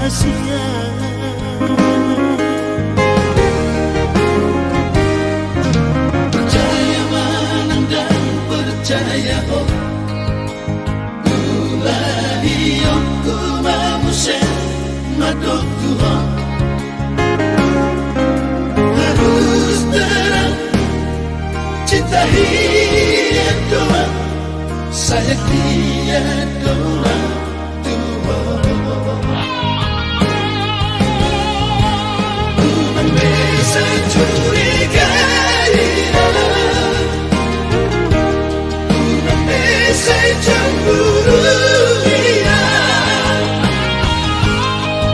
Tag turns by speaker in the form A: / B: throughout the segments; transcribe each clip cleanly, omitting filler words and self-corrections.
A: rahasia. Percaya manang dan percaya oh, gulahi aku mamusen madok Tuhan. Harus terang cinta hidup doa, saya dia doa Tuhan. Tuhan bisa curigai, Tuhan bisa cemburu.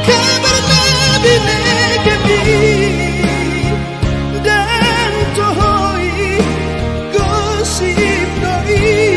A: Kabar Nabi negeri dan tohoi gosip doi.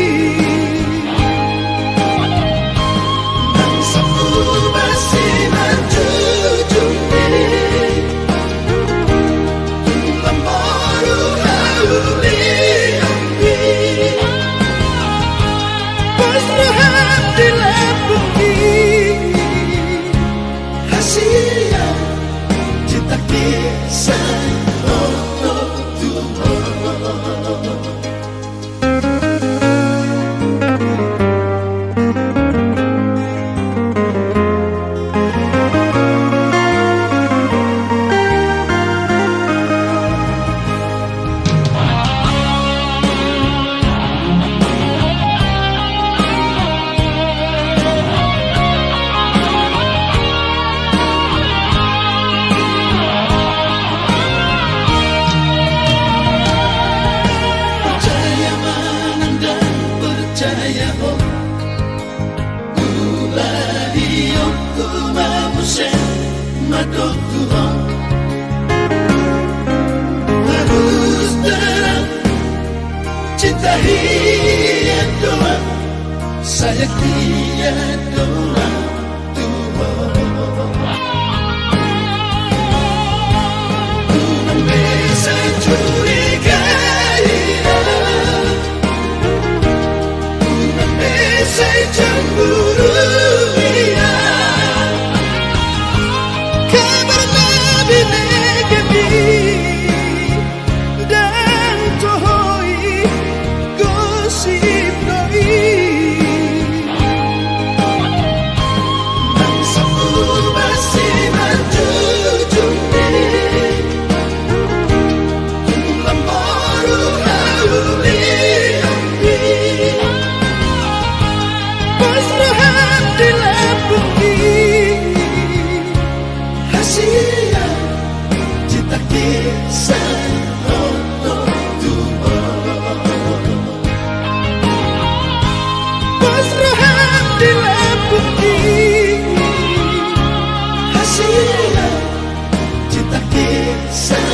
A: Madok Tuhan, harus terang cinta hidup doa, saya dia doa Tuhan. Tuhan bisa curigai, Tuhan bisa cemburu. Cinta kisah